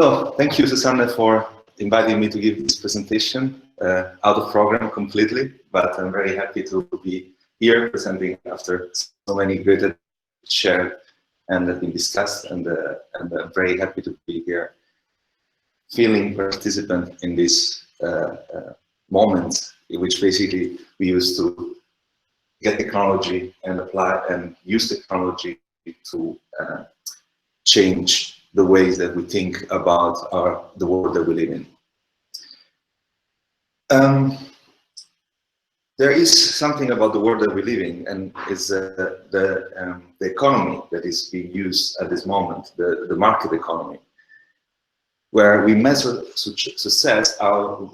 So, thank you, Susanne, for inviting me to give this presentation, out of program completely, but I'm very happy to be here presenting after so many great shared and have been discussed, and I'm very happy to be here, feeling participant in this moment, in which basically we used to get technology and apply and use technology to change the ways that we think about the world that we live in. There is something about the world that we live in, and it's the economy that is being used at this moment, the market economy, where we measure success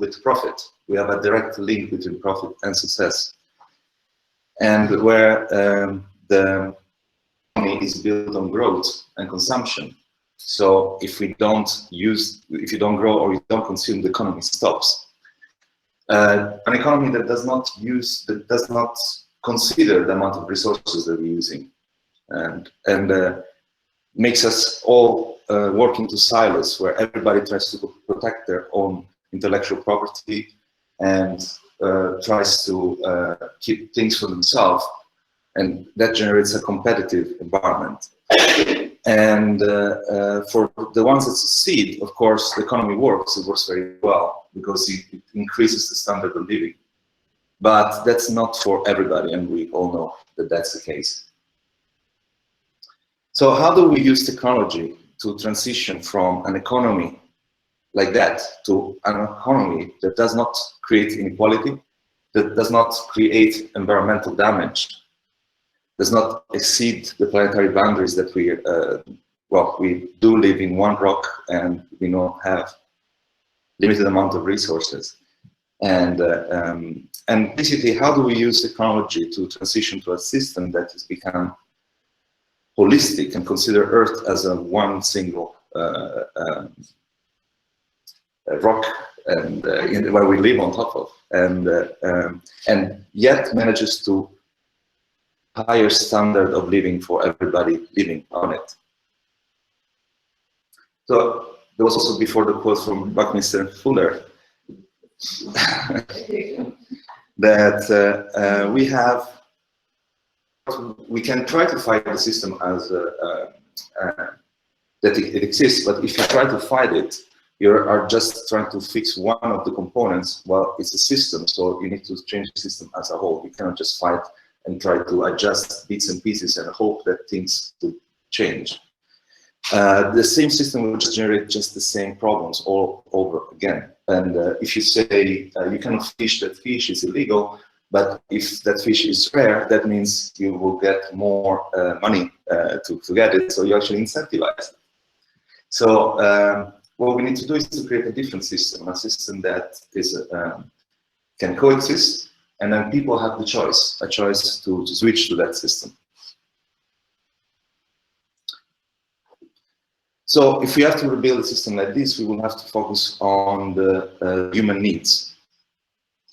with profit. We have a direct link between profit and success, and where the economy is built on growth and consumption. So if you don't grow or you don't consume, the economy stops. An economy that does not consider the amount of resources that we're using, and makes us all work into silos, where everybody tries to protect their own intellectual property and tries to keep things for themselves, and that generates a competitive environment. And for the ones that succeed, of course, the economy works. It works very well because it increases the standard of living. But that's not for everybody, and we all know that that's the case. So how do we use technology to transition from an economy like that to an economy that does not create inequality, that does not create environmental damage, does not exceed the planetary boundaries that we do live in one rock, and we don't have limited amount of resources. And basically, how do we use technology to transition to a system that has become holistic and consider Earth as a one single rock, and where we live on top of, and yet manages to higher standard of living for everybody living on it. So there was also before the quote from Buckminster Fuller that we can try to fight the system as that it exists, but if you try to fight it, you are just trying to fix one of the components. Well, it's a system, so you need to change the system as a whole. You cannot just fight and try to adjust bits and pieces and hope that things will change. The same system will just generate just the same problems all over again. And if you say you cannot fish that fish, is illegal, but if that fish is rare, that means you will get more money to get it, so you actually incentivize it. So what we need to do is to create a different system, a system that is can coexist, and then people have the choice, a choice to switch to that system. So if we have to rebuild a system like this, we will have to focus on the human needs.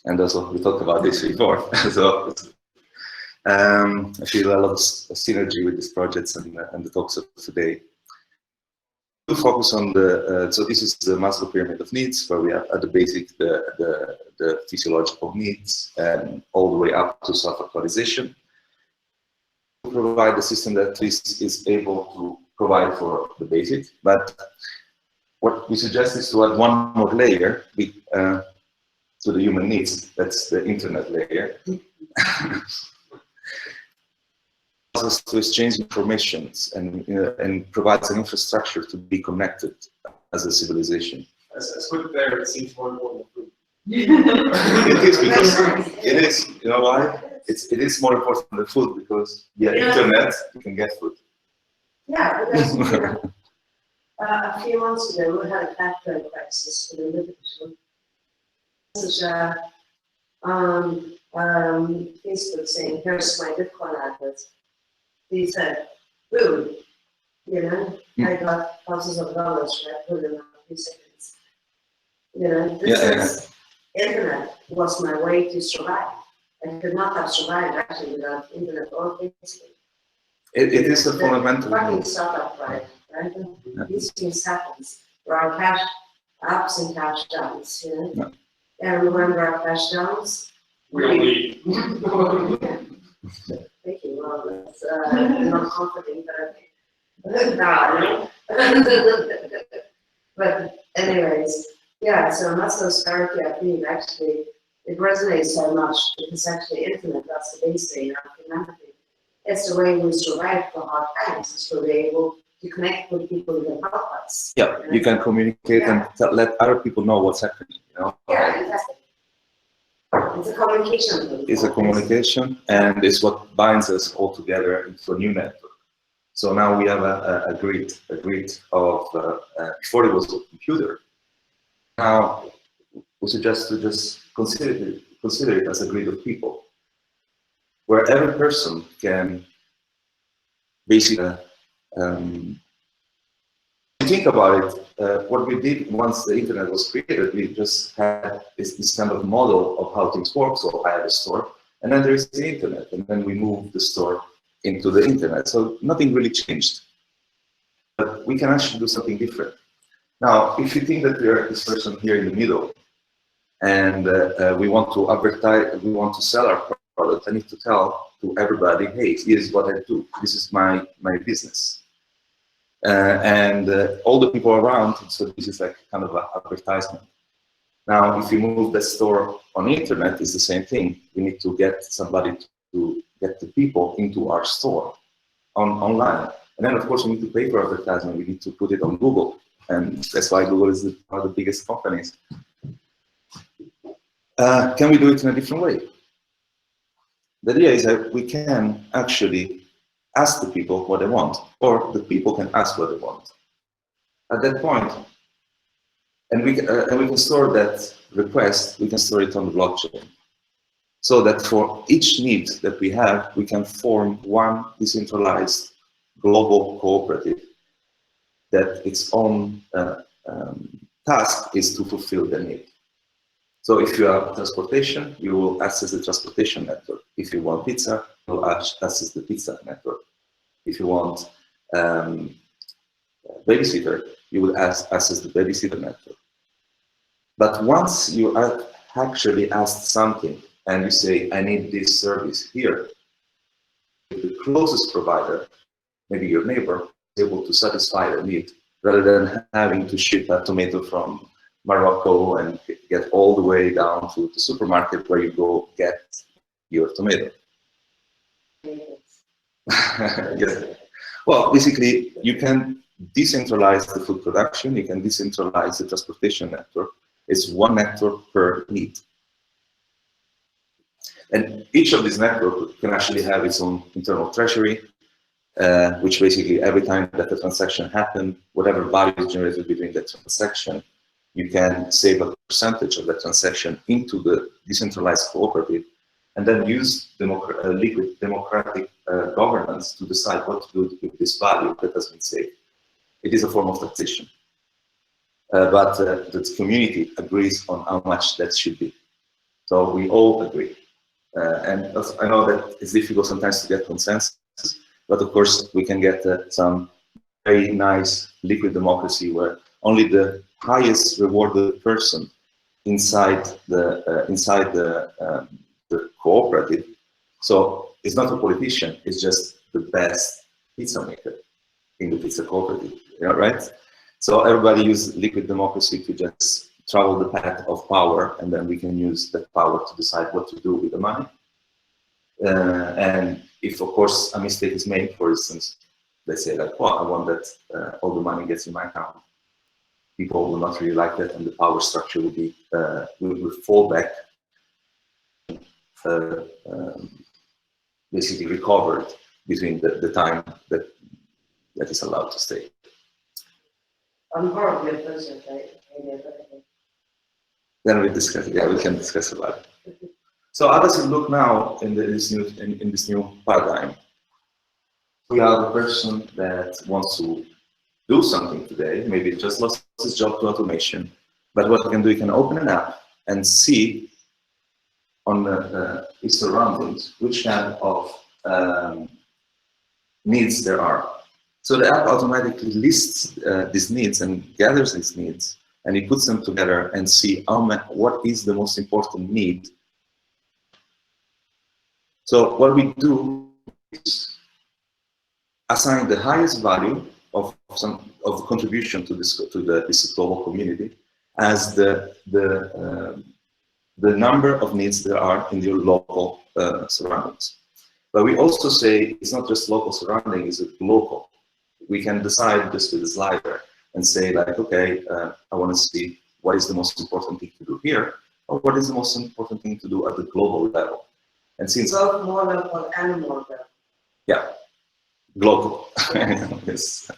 And also we talked about this before. So I feel a lot of synergy with these projects and the talks of today. To focus on so this is the Maslow pyramid of needs, where we have at the basic the physiological needs, and all the way up to self-actualization. We provide a system that at least is able to provide for the basic, but what we suggest is to add one more layer to the human needs. That's the internet layer. Us to exchange information and provides an infrastructure to be connected as a civilization. As quick there, it seems more important than food. It is, because it is. You know why? It is more important than food, because internet you can get food. Yeah, but that's a few months ago we had a background crisis for the literature. This is Facebook saying, "Here's my Devcon address." He said, boom, you know, I got thousands of dollars for that within a few seconds. You know, internet was my way to survive. I could not have survived actually without internet or Facebook. It is a fundamental. Fucking startup, right? These things happen. There are cash ups and cash downs, you know? Yeah. And remember our cash downs? We'll leave. Thank you, well, that's, not comforting, but, no. But anyways, yeah, so muscle disparity, I think actually, it resonates so much because actually internet, that's the base thing of humanity. It's the way we survive the hard times, is to be able to connect with people who can help us. Yeah, you can communicate and let other people know what's happening, you know? Yeah, exactly. It's a communication thing. It's a communication, and it's what binds us all together into a new network. So now we have a grid of, before it was a computer. Now we suggest to just consider it as a grid of people, where every person can basically think about it. What we did once the internet was created, we just had this kind of model of how things work. So I have a store, and then there is the internet, and then we move the store into the internet. So nothing really changed, but we can actually do something different. Now, if you think that we are this person here in the middle, and we want to advertise, we want to sell our product, I need to tell to everybody, hey, here's what I do. This is my business. And all the people around, so this is like kind of an advertisement. Now, if you move the store on the internet, it's the same thing. We need to get somebody to get the people into our store online. And then, of course, we need to pay for advertisement. We need to put it on Google. And that's why Google is one of the biggest companies. Can we do it in a different way? The idea is that we can actually ask the people what they want, or the people can ask what they want. At that point, and we can store that request, we can store it on the blockchain. So that for each need that we have, we can form one decentralized global cooperative that its own task is to fulfill the need. So if you have transportation, you will access the transportation network. If you want pizza, you will access the pizza network. If you want babysitter, you will access the babysitter network. But once you are actually asked something and you say, I need this service here, the closest provider, maybe your neighbor, is able to satisfy the need rather than having to ship a tomato from Morocco and get all the way down to the supermarket where you go get your tomato. Yes. Well, basically, you can decentralize the food production, you can decentralize the transportation network. It's one network per need. And each of these networks can actually have its own internal treasury, which basically every time that the transaction happens, whatever value is generated between the transaction, you can save a percentage of the transaction into the decentralized cooperative, and then use liquid democratic governance to decide what to do with this value that has been saved. It is a form of taxation. But the community agrees on how much that should be. So we all agree. And I know that it's difficult sometimes to get consensus, but of course we can get some very nice liquid democracy where only the highest rewarded person inside the cooperative. So it's not a politician; it's just the best pizza maker in the pizza cooperative, right? So everybody use liquid democracy to just travel the path of power, and then we can use that power to decide what to do with the money. And if, of course, a mistake is made, for instance, let's say that, well, I want that all the money gets in my account. People will not really like that, and the power structure will be will fall back, basically recovered between the time that is allowed to stay. I'm horribly opposed, right? Then we discuss. Yeah, we can discuss about it. So how does it look now in this new paradigm? We are the person that wants to do something today. Maybe it just lost his job to automation, but what he can do, he can open an app and see on his surroundings which kind of needs there are. So the app automatically lists these needs and gathers these needs, and it puts them together and see what is the most important need. So what we do is assign the highest value of contribution to this global community as the number of needs there are in your local surroundings. But we also say it's not just local surrounding, it's local. We can decide just with a slider and say like, okay, I want to see what is the most important thing to do here, or what is the most important thing to do at the global level. And since Both more local and more local. yeah, global. Yes.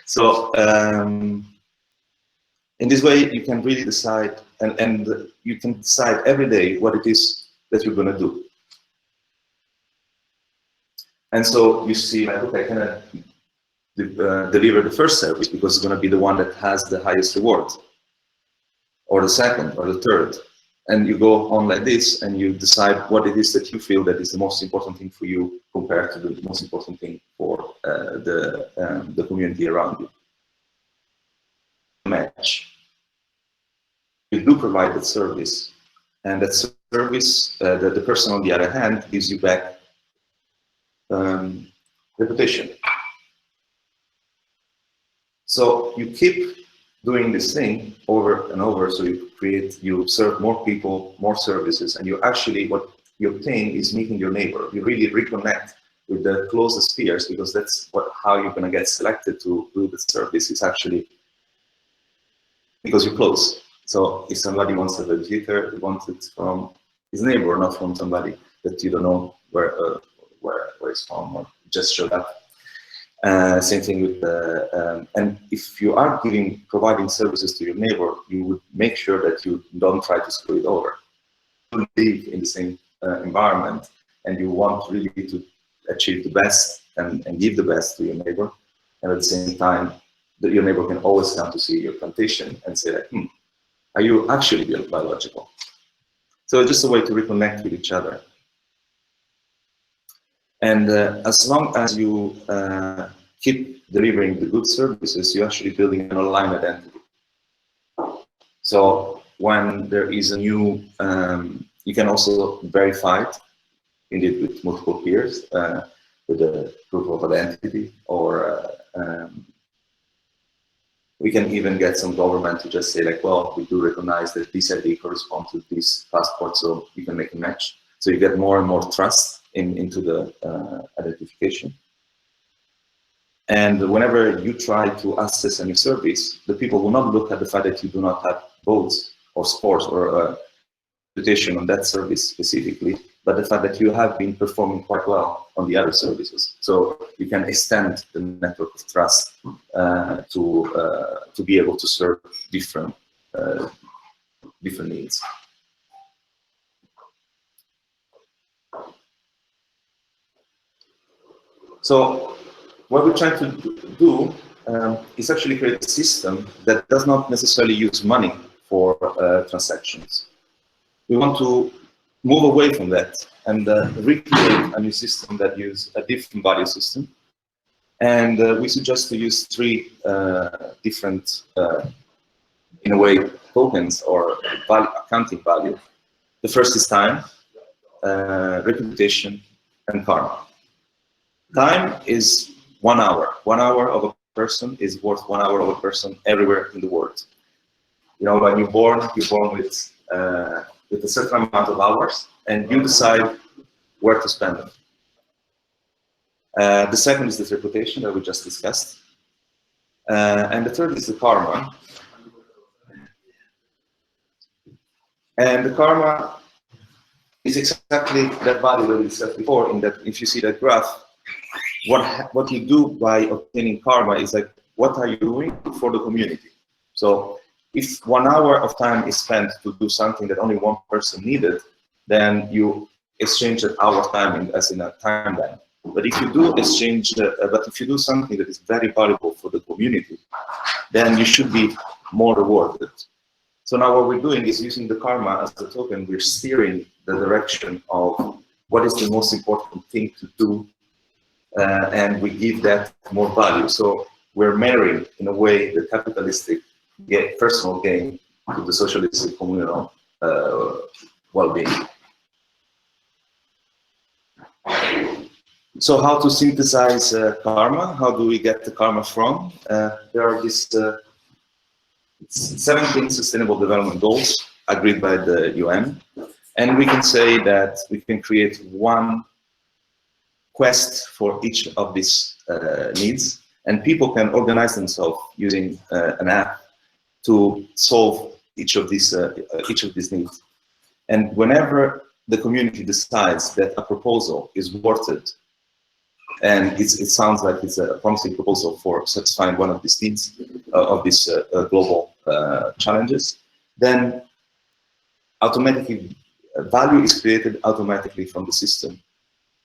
So in this way, you can really decide, and you can decide every day what it is that you're going to do. And so you see, like, okay, can I deliver the first service because it's going to be the one that has the highest reward, or the second, or the third. And you go on like this, and you decide what it is that you feel that is the most important thing for you compared to the most important thing for the community around you. Match. You do provide that service, and that service, the person on the other hand gives you back reputation. So you keep doing this thing over and over, so you serve more people, more services, and you actually, what you obtain is meeting your neighbor. You really reconnect with the closest peers, because that's how you're going to get selected to do the service. It's actually because you're close. So if somebody wants a vegetator, he wants it from his neighbor, not from somebody that you don't know where it's from or just showed up. Same thing with and if you are providing services to your neighbor, you would make sure that you don't try to screw it over. You live in the same environment, and you want really to achieve the best and give the best to your neighbor, and at the same time, your neighbor can always come to see your plantation and say, like, are you actually biological? So it's just a way to reconnect with each other. And as long as you keep delivering the good services, you're actually building an online identity. So when there is a new, you can also verify it, indeed, with multiple peers, with a proof of identity, or we can even get some government to just say, like, well, we do recognize that this ID corresponds to this passport, so you can make a match. So you get more and more trust into the identification. And whenever you try to access a new service, the people will not look at the fact that you do not have votes or scores or reputation on that service specifically, but the fact that you have been performing quite well on the other services. So you can extend the network of trust to be able to serve different needs. So what we're trying to do is actually create a system that does not necessarily use money for transactions. We want to move away from that and recreate a new system that uses a different value system. And we suggest to use three different, in a way, tokens or accounting value. The first is time, reputation, and karma. Time is 1 hour. 1 hour of a person is worth 1 hour of a person everywhere in the world. You know, when you're born with a certain amount of hours, and you decide where to spend them. The second is the reputation that we just discussed. And the third is the karma. And the karma is exactly that value that we discussed before, in that if you see that graph, what you do by obtaining karma is like, what are you doing for the community? So if 1 hour of time is spent to do something that only one person needed, then you exchange that hour of time as in a timeline. But if you do exchange, but if you do something that is very valuable for the community, then you should be more rewarded. So now what we're doing is using the karma as a token. We're steering the direction of what is the most important thing to do and we give that more value. So we're marrying, in a way, the capitalistic personal gain to the socialistic communal well-being. So how to synthesize karma? How do we get the karma from? There are these 17 Sustainable Development Goals agreed by the UN. And we can say that we can create one quest for each of these needs, and people can organize themselves using an app to solve each of these needs. And whenever the community decides that a proposal is worth it, and it sounds like it's a promising proposal for satisfying one of these needs, of these global challenges, then automatically value is created automatically from the system.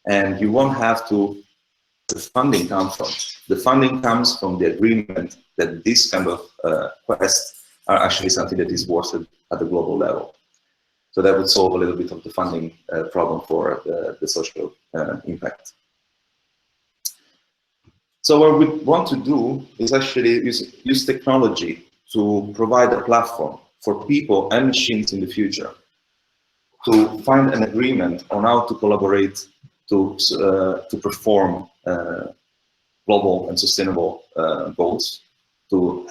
And you won't have to, the funding come from. The funding comes from the agreement that this kind of quests are actually something that is worth it at the global level. So that would solve a little bit of the funding problem for the social impact. So what we want to do is actually use technology to provide a platform for people and machines in the future to find an agreement on how to collaborate to perform global and sustainable goals, to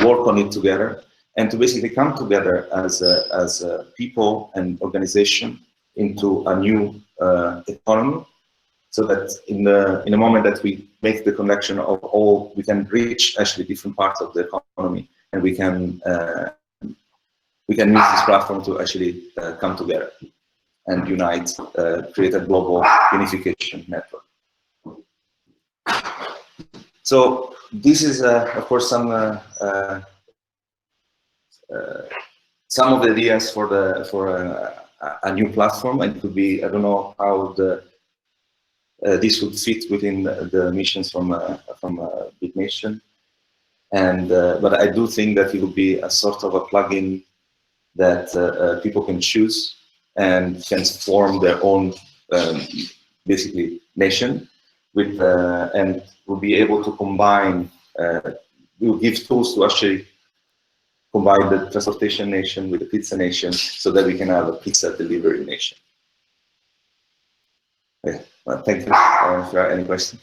work on it together, and to basically come together as people and organization into a new economy, so that in the moment that we make the connection of all, we can reach actually different parts of the economy, and we can use this platform to actually come together and unite, create a global unification network. So this is, of course, some of the ideas for a new platform, and it could be, I don't know how this would fit within the missions from a big nation, and but I do think that it would be a sort of a plugin that people can choose and can form their own, basically, nation with, and will be able to combine. We will give tools to actually combine the transportation nation with the pizza nation, so that we can have a pizza delivery nation. Okay, well, thank you. If there are any questions.